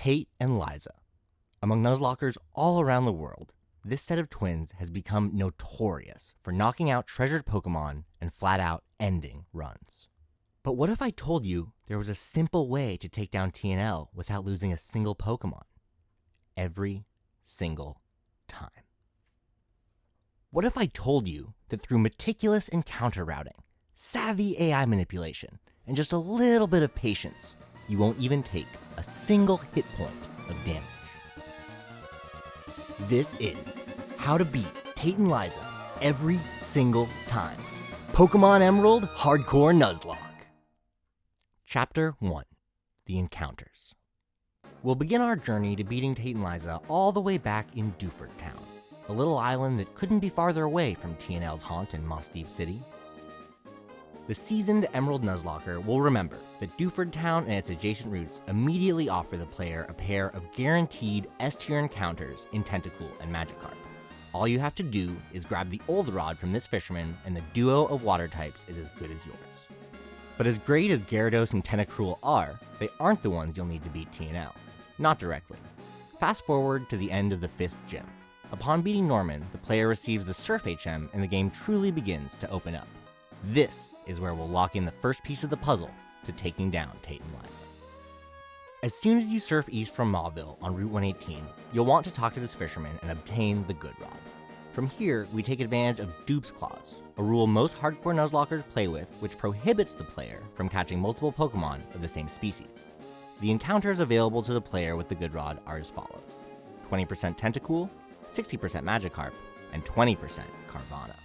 Tate and Liza. Among Nuzlockers all around the world, this set of twins has become notorious for knocking out treasured Pokémon and flat out ending runs. But what if I told you there was a simple way to take down TNL without losing a single Pokémon? Every single time. What if I told you that through meticulous encounter routing, savvy AI manipulation, and just a little bit of patience, you won't even take a single hit point of damage? This is how to beat Tate and Liza every single time. Pokemon Emerald Hardcore Nuzlocke. Chapter 1. The Encounters. We'll begin our journey to beating Tate and Liza all the way back in Dewford Town, a little island that couldn't be farther away from TNL's haunt in Mossdeep City. The seasoned Emerald Nuzlocker will remember that Dewford Town and its adjacent routes immediately offer the player a pair of guaranteed S-tier encounters in Tentacool and Magikarp. All you have to do is grab the old rod from this fisherman and the duo of water types is as good as yours. But as great as Gyarados and Tentacruel are, they aren't the ones you'll need to beat TNL. Not directly. Fast forward to the end of the 5th gym. Upon beating Norman, the player receives the Surf HM and the game truly begins to open up. This is where we'll lock in the first piece of the puzzle to taking down Tate and Liza. As soon as you surf east from Mauville on Route 118, you'll want to talk to this fisherman and obtain the Good Rod. From here, we take advantage of Dupe's Claws, a rule most hardcore Nuzlockers play with which prohibits the player from catching multiple Pokemon of the same species. The encounters available to the player with the Good Rod are as follows: 20% Tentacool, 60% Magikarp, and 20% Carvanha.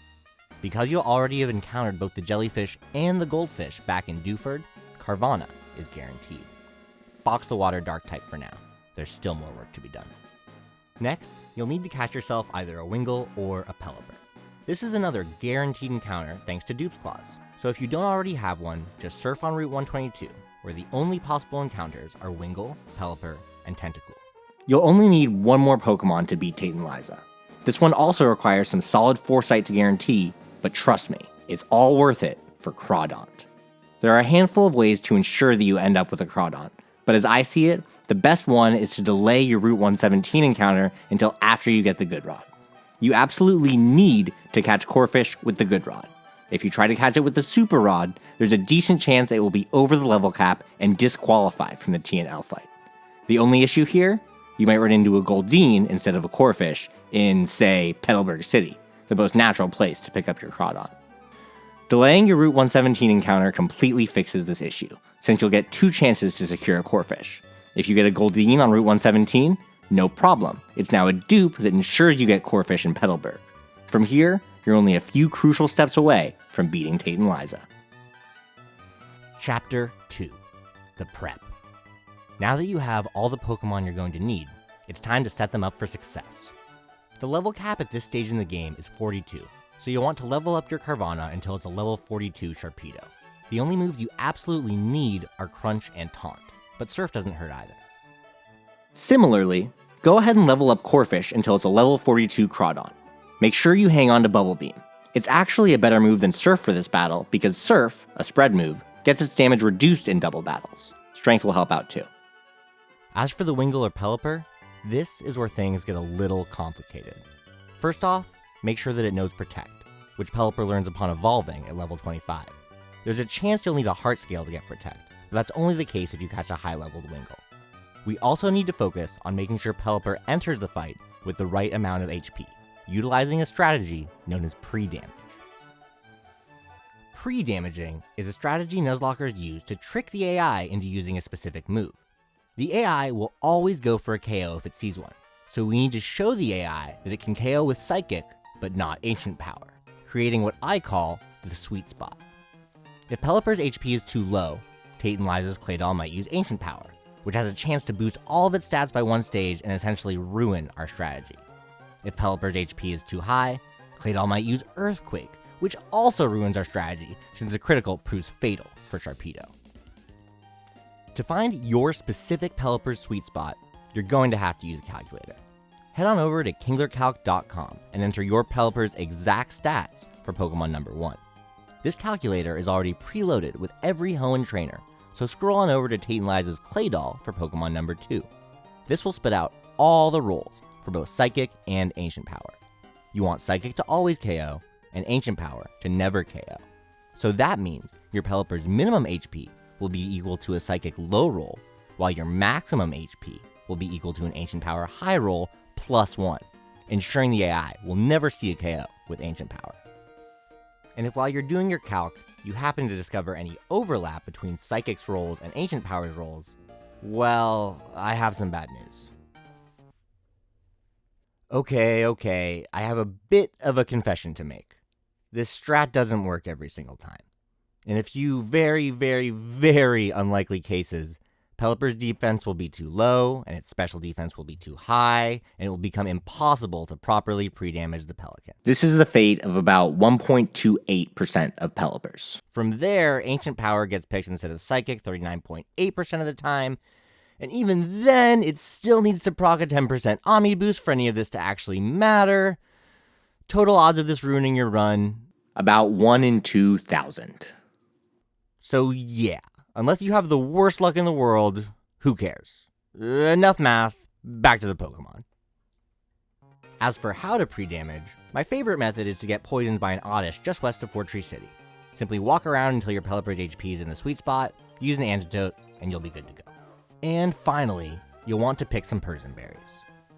Because you'll already have encountered both the jellyfish and the goldfish back in Dewford, Carvanha is guaranteed. Box the water dark type for now. There's still more work to be done. Next, you'll need to catch yourself either a Wingull or a Pelipper. This is another guaranteed encounter thanks to Dupe's Claws, so if you don't already have one, just surf on Route 122, where the only possible encounters are Wingull, Pelipper, and Tentacool. You'll only need one more Pokemon to beat Tate and Liza. This one also requires some solid foresight to guarantee, but trust me, it's all worth it for Crawdaunt. There are a handful of ways to ensure that you end up with a Crawdaunt, but as I see it, the best one is to delay your Route 117 encounter until after you get the Good Rod. You absolutely need to catch Corphish with the Good Rod. If you try to catch it with the Super Rod, there's a decent chance it will be over the level cap and disqualified from the TNL fight. The only issue here, you might run into a Goldeen instead of a Corphish in, say, Petalburg City, the most natural place to pick up your Crawdaunt. Delaying your Route 117 encounter completely fixes this issue, since you'll get 2 chances to secure a Corphish. If you get a Goldeen on Route 117, no problem. It's now a dupe that ensures you get Corphish in Petalburg. From here, you're only a few crucial steps away from beating Tate and Liza. Chapter 2. The Prep. Now that you have all the Pokemon you're going to need, it's time to set them up for success. The level cap at this stage in the game is 42, so you'll want to level up your Carvanha until it's a level 42 Sharpedo. The only moves you absolutely need are Crunch and Taunt, but Surf doesn't hurt either. Similarly, go ahead and level up Corphish until it's a level 42 Crawdaunt. Make sure you hang on to Bubble Beam. It's actually a better move than Surf for this battle because Surf, a spread move, gets its damage reduced in double battles. Strength will help out too. As for the Wingull or Pelipper, this is where things get a little complicated. First off, make sure that it knows Protect, which Pelipper learns upon evolving at level 25. There's a chance you'll need a Heart Scale to get Protect, but that's only the case if you catch a high-leveled Wingull. We also need to focus on making sure Pelipper enters the fight with the right amount of HP, utilizing a strategy known as pre-damage. Pre-damaging is a strategy Nuzlockers use to trick the AI into using a specific move. The AI will always go for a KO if it sees one, so we need to show the AI that it can KO with Psychic, but not Ancient Power, creating what I call the sweet spot. If Pelipper's HP is too low, Tate and Liza's Claydol might use Ancient Power, which has a chance to boost all of its stats by one stage and essentially ruin our strategy. If Pelipper's HP is too high, Claydol might use Earthquake, which also ruins our strategy since a critical proves fatal for Sharpedo. To find your specific Pelipper's sweet spot, you're going to have to use a calculator. Head on over to KinglerCalc.com and enter your Pelipper's exact stats for Pokemon number 1. This calculator is already preloaded with every Hoenn trainer, so scroll on over to Tate and Liza's Claydol for Pokemon number 2. This will spit out all the rolls for both Psychic and Ancient Power. You want Psychic to always KO, and Ancient Power to never KO. So that means your Pelipper's minimum HP will be equal to a Psychic low roll, while your maximum HP will be equal to an Ancient Power high roll +1, ensuring the AI will never see a KO with Ancient Power. And if while you're doing your calc, you happen to discover any overlap between Psychic's rolls and Ancient Power's rolls, well, I have some bad news. Okay, I have a bit of a confession to make. This strat doesn't work every single time. In a few very, very, very unlikely cases, Pelipper's defense will be too low, and its special defense will be too high, and it will become impossible to properly pre-damage the Pelican. This is the fate of about 1.28% of Pelippers. From there, Ancient Power gets picked instead of Psychic 39.8% of the time, and even then, it still needs to proc a 10% Omni boost for any of this to actually matter. Total odds of this ruining your run? About 1 in 2,000. So yeah, unless you have the worst luck in the world, who cares? Enough math, back to the Pokemon. As for how to pre-damage, my favorite method is to get poisoned by an Oddish just west of Fort Tree City. Simply walk around until your Pelipper's HP is in the sweet spot, use an antidote, and you'll be good to go. And finally, you'll want to pick some Persian berries.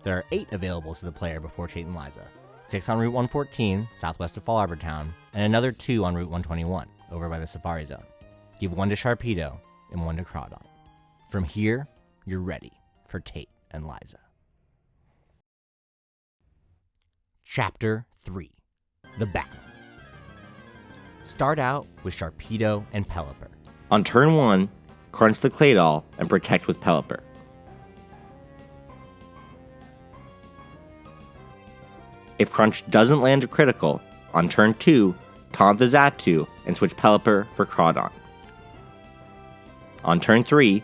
There are 8 available to the player before Tate and Liza. 6 on Route 114, southwest of Fall Arbor Town, and another 2 on Route 121, over by the Safari Zone. Give 1 to Sharpedo and 1 to Crawdon. From here, you're ready for Tate and Liza. Chapter 3, The Battle. Start out with Sharpedo and Pelipper. On turn 1, crunch the Claydol and protect with Pelipper. If Crunch doesn't land a critical, on turn 2, taunt the Xatu and switch Pelipper for Crawdon. On turn 3,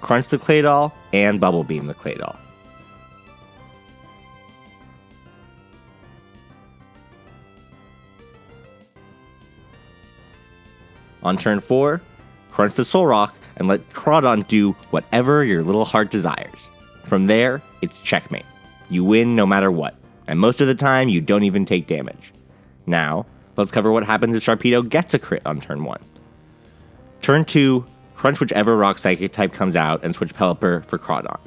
crunch the Claydol and Bubble Beam the Claydol. On turn 4, crunch the Solrock and let Crawdon do whatever your little heart desires. From there, it's checkmate. You win no matter what, and most of the time you don't even take damage. Now, let's cover what happens if Sharpedo gets a crit on turn 1. Turn 2, crunch whichever Rock Psychic type comes out and switch Pelipper for Crawdon.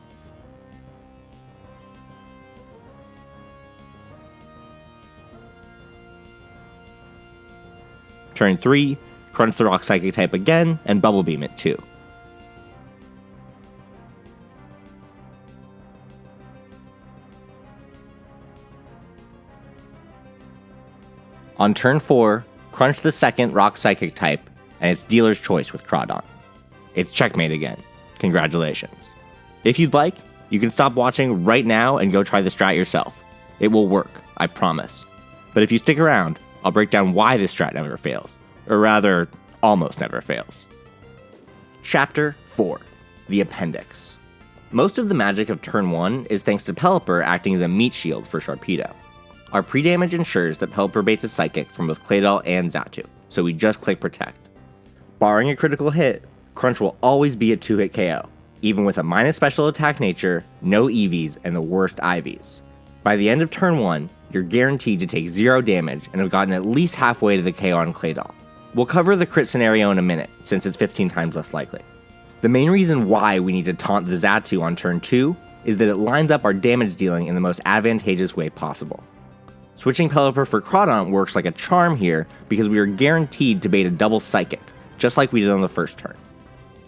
Turn 3, crunch the Rock Psychic type again and Bubble Beam it too. On turn 4, crunch the second Rock Psychic type and it's dealer's choice with Crawdon. It's checkmate again. Congratulations. If you'd like, you can stop watching right now and go try the strat yourself. It will work, I promise. But if you stick around, I'll break down why this strat never fails. Or rather, almost never fails. Chapter 4, The Appendix. Most of the magic of turn 1 is thanks to Pelipper acting as a meat shield for Sharpedo. Our pre-damage ensures that Pelipper baits a Psychic from both Claydol and Xatu, so we just click Protect. Barring a critical hit, Crunch will always be a 2-hit KO, even with a minus special attack nature, no EVs, and the worst IVs. By the end of turn 1, you're guaranteed to take 0 damage and have gotten at least halfway to the KO on Claydol. We'll cover the crit scenario in a minute, since it's 15 times less likely. The main reason why we need to taunt the Xatu on turn 2 is that it lines up our damage dealing in the most advantageous way possible. Switching Pelipper for Crawdon works like a charm here because we are guaranteed to bait a double Psychic, just like we did on the first turn.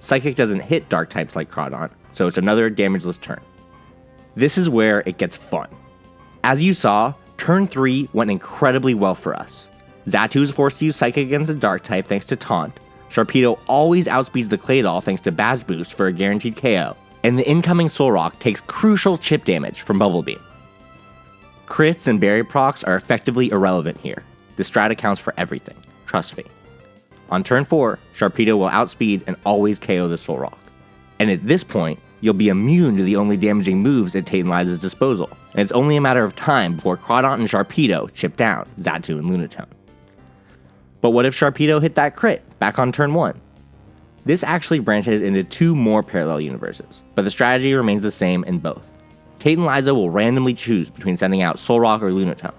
Psychic doesn't hit Dark types like Crawdon, so it's another damageless turn. This is where it gets fun. As you saw, turn 3 went incredibly well for us. Xatu is forced to use Psychic against a Dark type thanks to Taunt, Sharpedo always outspeeds the Claydol thanks to Badge Boost for a guaranteed KO, and the incoming Solrock takes crucial chip damage from Bubble Beam. Crits and berry procs are effectively irrelevant here. The strat accounts for everything, trust me. On turn 4, Sharpedo will outspeed and always KO the Solrock. And at this point, you'll be immune to the only damaging moves at Tate and Liza's disposal, and it's only a matter of time before Crawdon and Sharpedo chip down Xatu and Lunatone. But what if Sharpedo hit that crit back on turn 1? This actually branches into 2 more parallel universes, but the strategy remains the same in both. Tate and Liza will randomly choose between sending out Solrock or Lunatone.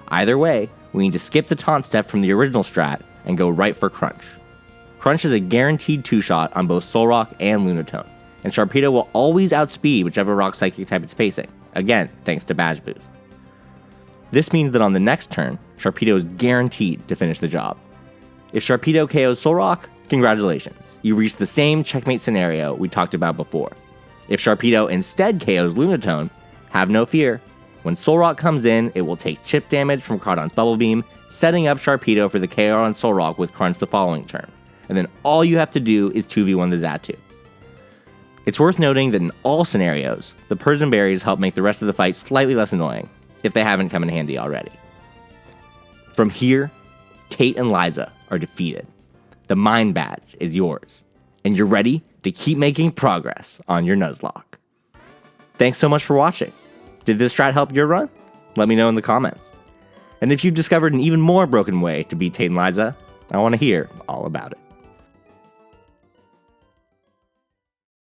Either way, we need to skip the taunt step from the original strat and go right for Crunch. Crunch is a guaranteed 2-shot on both Solrock and Lunatone, and Sharpedo will always outspeed whichever Rock Psychic type it's facing, again thanks to Badge Boost. This means that on the next turn, Sharpedo is guaranteed to finish the job. If Sharpedo KOs Solrock, congratulations, you reach the same checkmate scenario we talked about before. If Sharpedo instead KOs Lunatone, have no fear. When Solrock comes in, it will take chip damage from Crawdon's Bubble Beam, setting up Sharpedo for the KO on Solrock with Crunch the following turn, and then all you have to do is 2v1 the Xatu. It's worth noting that in all scenarios, the Persian Berries help make the rest of the fight slightly less annoying, if they haven't come in handy already. From here, Tate and Liza are defeated. The Mind Badge is yours, and you're ready to keep making progress on your Nuzlocke. Thanks so much for watching. Did this strat help your run? Let me know in the comments. And if you've discovered an even more broken way to beat Tate and Liza, I want to hear all about it.